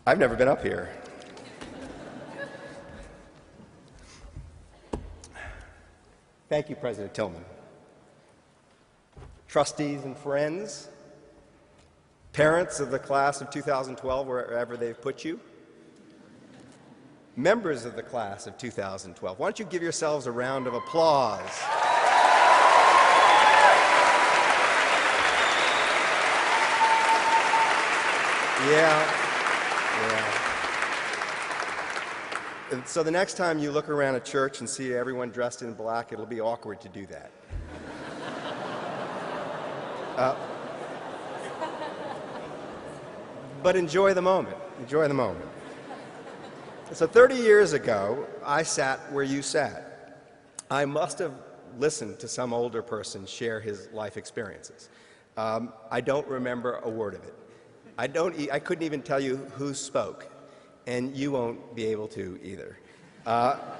I've never been up here. Thank you, President Tillman. Trustees and friends, parents of the class of 2012, wherever they've put you, members of the class of 2012, why don't you give yourselves a round of applause? Yeah. And so the next time you look around a church and see everyone dressed in black, it'll be awkward to do that. But enjoy the moment. Enjoy the moment. So 30 years ago, I sat where you sat. I must have listened to some older person share his life experiences. I don't remember a word of it. I couldn't even tell you who spoke, and you won't be able to either.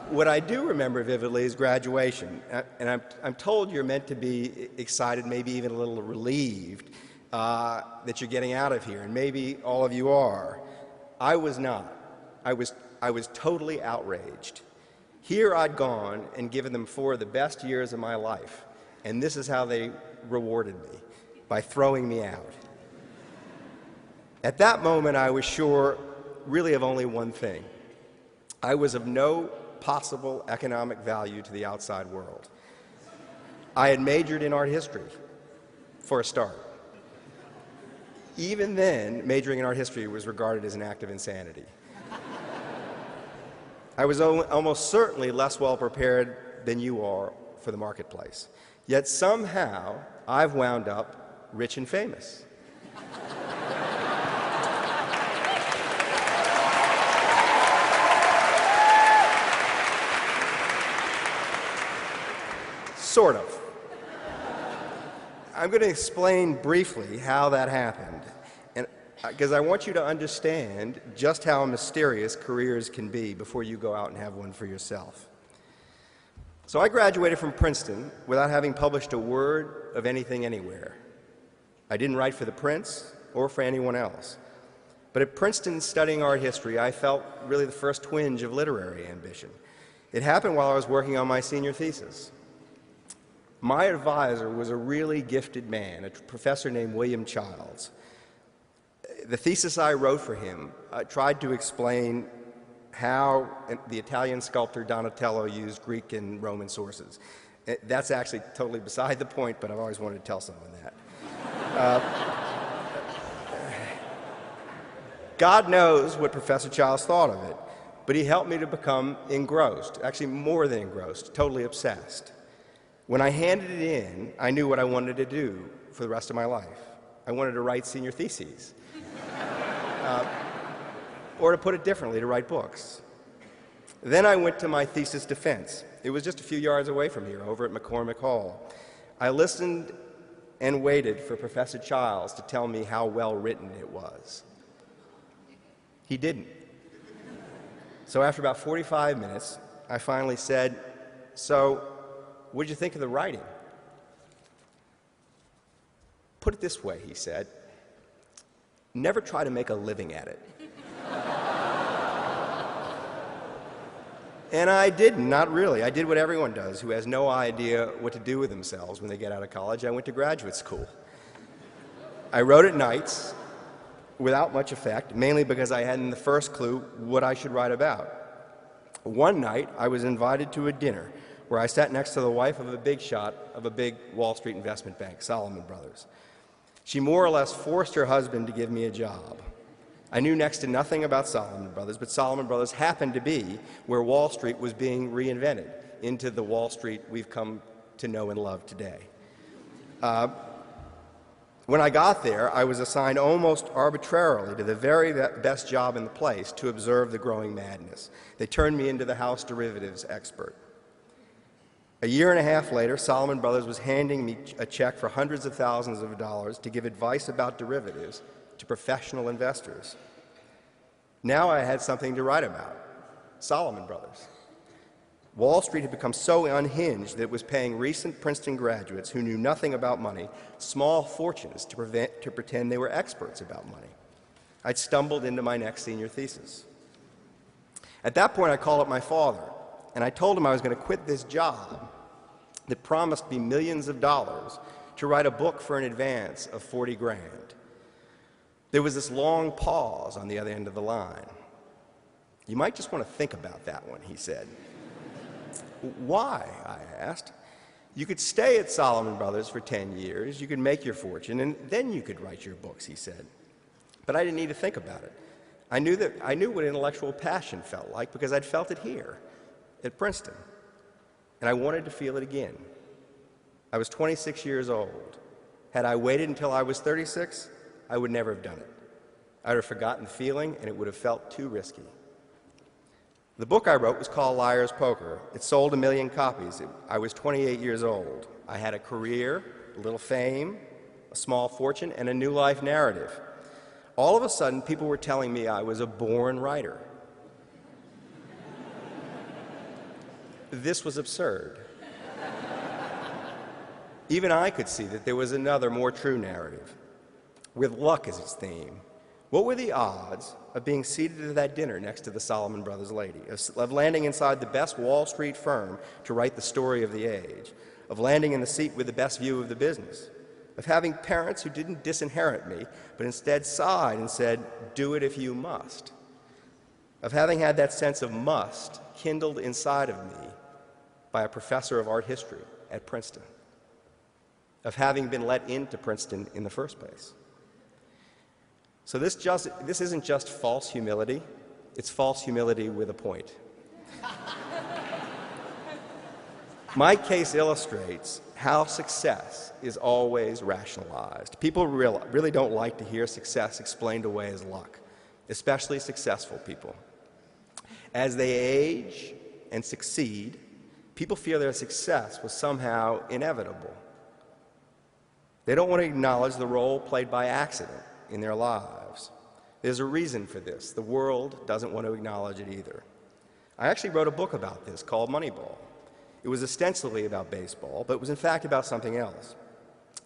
What I do remember vividly is graduation, and I'm told you're meant to be excited, maybe even a little relieved that you're getting out of here, and maybe all of you are. I was not. I was totally outraged. Here I'd gone and given them 4 of the best years of my life, and this is how they rewarded me, by throwing me out. At that moment, I was sure really of only one thing. I was of no possible economic value to the outside world. I had majored in art history, for a start. Even then, majoring in art history was regarded as an act of insanity. I was almost certainly less well prepared than you are for the marketplace. Yet somehow, I've wound up rich and famous. Sort of. I'm going to explain briefly how that happened, and because I want you to understand just how mysterious careers can be before you go out and have one for yourself. So I graduated from Princeton without having published a word of anything anywhere. I didn't write for the Prince or for anyone else. But at Princeton, studying art history, I felt really the first twinge of literary ambition. It happened while I was working on my senior thesis. My advisor was a really gifted man, a professor named William Childs. The thesis I wrote for him tried to explain how the Italian sculptor Donatello used Greek and Roman sources. That's actually totally beside the point, but I've always wanted to tell someone that. God knows what Professor Childs thought of it, but he helped me to become engrossed, actually more than engrossed, totally obsessed. When I handed it in, I knew what I wanted to do for the rest of my life. I wanted to write senior theses. Or to put it differently, to write books. Then I went to my thesis defense. It was just a few yards away from here, over at McCormick Hall. I listened and waited for Professor Childs to tell me how well written it was. He didn't. So after about 45 minutes, I finally said, "So, what did you think of the writing?" "Put it this way," he said, "never try to make a living at it." And I didn't, not really. I did what everyone does who has no idea what to do with themselves when they get out of college. I went to graduate school. I wrote at nights without much effect, mainly because I hadn't the first clue what I should write about. One night, I was invited to a dinner where I sat next to the wife of a big shot of a big Wall Street investment bank, Salomon Brothers. She more or less forced her husband to give me a job. I knew next to nothing about Salomon Brothers, but Salomon Brothers happened to be where Wall Street was being reinvented into the Wall Street we've come to know and love today. When I got there, I was assigned almost arbitrarily to the very best job in the place to observe the growing madness. They turned me into the house derivatives expert. A year and a half later, Salomon Brothers was handing me a check for hundreds of thousands of dollars to give advice about derivatives to professional investors. Now I had something to write about, Salomon Brothers. Wall Street had become so unhinged that it was paying recent Princeton graduates who knew nothing about money small fortunes to pretend they were experts about money. I'd stumbled into my next senior thesis. At that point, I called up my father, and I told him I was going to quit this job that promised me millions of dollars to write a book for an advance of 40 grand. There was this long pause on the other end of the line. "You might just want to think about that one," he said. "Why?" I asked. "You could stay at Salomon Brothers for 10 years, you could make your fortune, and then you could write your books," he said. But I didn't need to think about it. I knew what intellectual passion felt like because I'd felt it here at Princeton, and I wanted to feel it again. I was 26 years old. Had I waited until I was 36, I would never have done it. I would have forgotten the feeling, and it would have felt too risky. The book I wrote was called Liar's Poker. It sold 1 million copies. I was 28 years old. I had a career, a little fame, a small fortune, and a new life narrative. All of a sudden, people were telling me I was a born writer. This was absurd. Even I could see that there was another, more true narrative, with luck as its theme. What were the odds of being seated at that dinner next to the Salomon Brothers lady, of landing inside the best Wall Street firm to write the story of the age, of landing in the seat with the best view of the business, of having parents who didn't disinherit me, but instead sighed and said, "Do it if you must," of having had that sense of must kindled inside of me by a professor of art history at Princeton, of having been let into Princeton in the first place. So this isn't just false humility, it's false humility with a point. My case illustrates how success is always rationalized. People really don't like to hear success explained away as luck, especially successful people. As they age and succeed, people feel their success was somehow inevitable. They don't want to acknowledge the role played by accident in their lives. There's a reason for this. The world doesn't want to acknowledge it either. I actually wrote a book about this called Moneyball. It was ostensibly about baseball, but it was in fact about something else.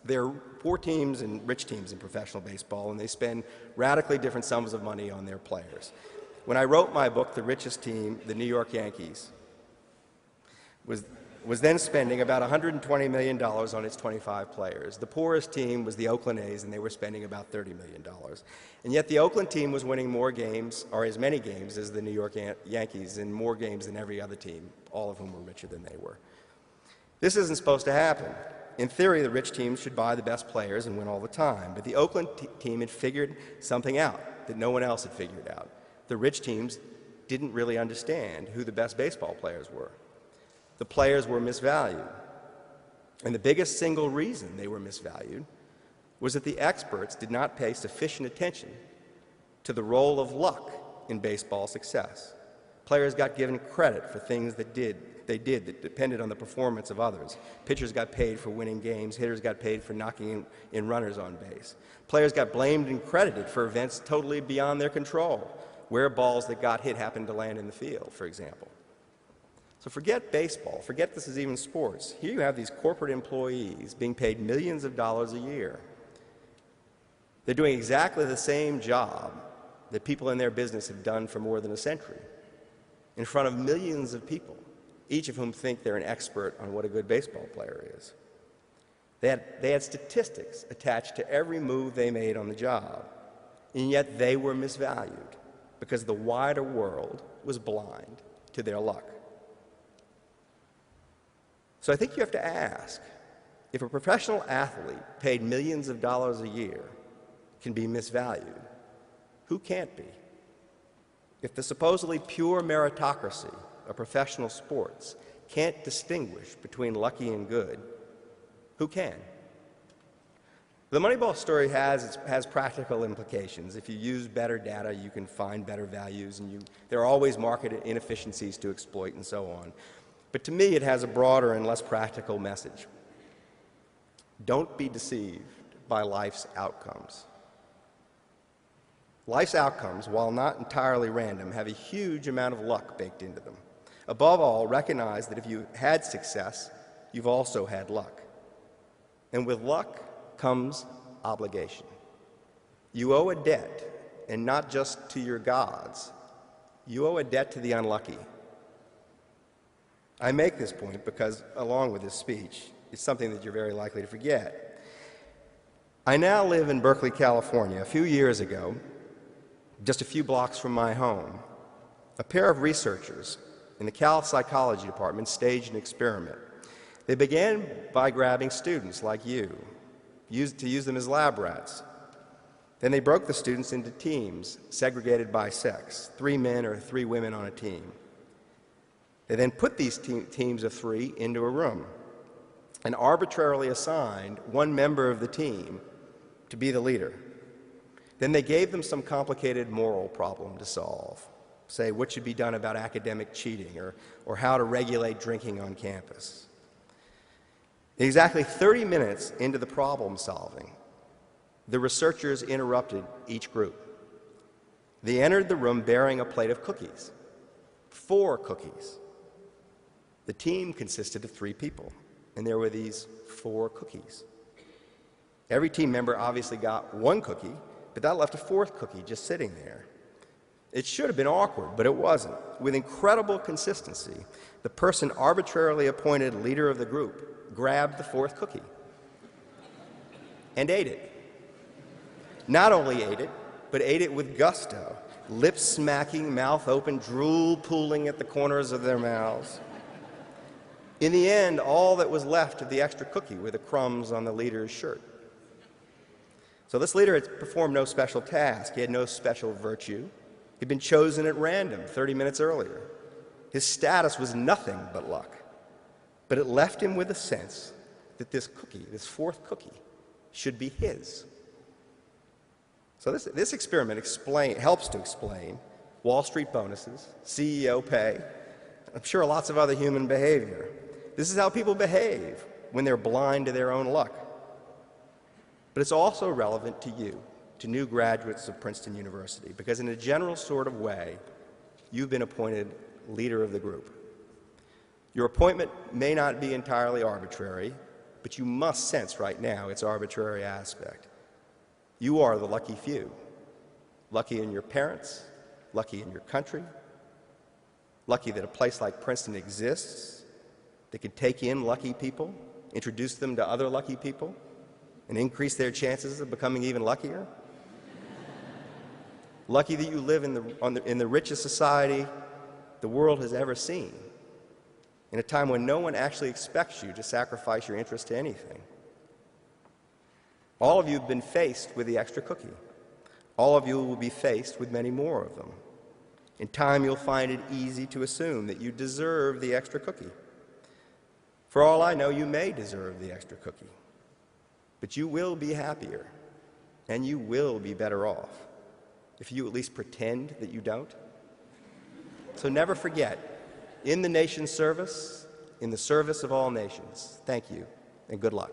There are poor teams and rich teams in professional baseball, and they spend radically different sums of money on their players. When I wrote my book, the richest team, the New York Yankees, was then spending about $120 million on its 25 players. The poorest team was the Oakland A's, and they were spending about $30 million. And yet the Oakland team was winning more games, or as many games as the New York Yankees, and more games than every other team, all of whom were richer than they were. This isn't supposed to happen. In theory, the rich teams should buy the best players and win all the time. But the Oakland team had figured something out that no one else had figured out. The rich teams didn't really understand who the best baseball players were. The players were misvalued. And the biggest single reason they were misvalued was that the experts did not pay sufficient attention to the role of luck in baseball success. Players got given credit for things they did that depended on the performance of others. Pitchers got paid for winning games. Hitters got paid for knocking in runners on base. Players got blamed and credited for events totally beyond their control, where balls that got hit happened to land in the field, for example. So forget baseball, forget this is even sports. Here you have these corporate employees being paid millions of dollars a year. They're doing exactly the same job that people in their business have done for more than a century, in front of millions of people, each of whom think they're an expert on what a good baseball player is. They had statistics attached to every move they made on the job, and yet they were misvalued because the wider world was blind to their luck. So I think you have to ask, if a professional athlete paid millions of dollars a year can be misvalued, who can't be? If the supposedly pure meritocracy of professional sports can't distinguish between lucky and good, who can? The Moneyball story has practical implications. If you use better data, you can find better values, and there are always market inefficiencies to exploit and so on. But to me, it has a broader and less practical message. Don't be deceived by life's outcomes. Life's outcomes, while not entirely random, have a huge amount of luck baked into them. Above all, recognize that if you had success, you've also had luck. And with luck comes obligation. You owe a debt, and not just to your gods. You owe a debt to the unlucky. I make this point because, along with this speech, it's something that you're very likely to forget. I now live in Berkeley, California. A few years ago, just a few blocks from my home, a pair of researchers in the Cal Psychology Department staged an experiment. They began by grabbing students like you, to use them as lab rats. Then they broke the students into teams, segregated by sex, 3 men or 3 women on a team. They then put these teams of 3 into a room and arbitrarily assigned one member of the team to be the leader. Then they gave them some complicated moral problem to solve, say what should be done about academic cheating or how to regulate drinking on campus. Exactly 30 minutes into the problem solving, the researchers interrupted each group. They entered the room bearing a plate of cookies, 4 cookies. The team consisted of 3 people, and there were these 4 cookies. Every team member obviously got 1 cookie, but that left a 4th cookie just sitting there. It should have been awkward, but it wasn't. With incredible consistency, the person arbitrarily appointed leader of the group grabbed the 4th cookie and ate it. Not only ate it, but ate it with gusto, lips smacking, mouth open, drool pooling at the corners of their mouths. In the end, all that was left of the extra cookie were the crumbs on the leader's shirt. So this leader had performed no special task. He had no special virtue. He'd been chosen at random 30 minutes earlier. His status was nothing but luck. But it left him with a sense that this cookie, this 4th cookie, should be his. So this experiment helps to explain Wall Street bonuses, CEO pay, I'm sure lots of other human behavior. This is how people behave when they're blind to their own luck. But it's also relevant to you, to new graduates of Princeton University, because in a general sort of way, you've been appointed leader of the group. Your appointment may not be entirely arbitrary, but you must sense right now its arbitrary aspect. You are the lucky few. Lucky in your parents, lucky in your country, lucky that a place like Princeton exists that can take in lucky people, introduce them to other lucky people, and increase their chances of becoming even luckier. Lucky that you live in the richest society the world has ever seen, in a time when no one actually expects you to sacrifice your interest to anything. All of you have been faced with the extra cookie. All of you will be faced with many more of them. In time, you'll find it easy to assume that you deserve the extra cookie. For all I know, you may deserve the extra cookie. But you will be happier, and you will be better off if you at least pretend that you don't. So never forget, in the nation's service, in the service of all nations, thank you, and good luck.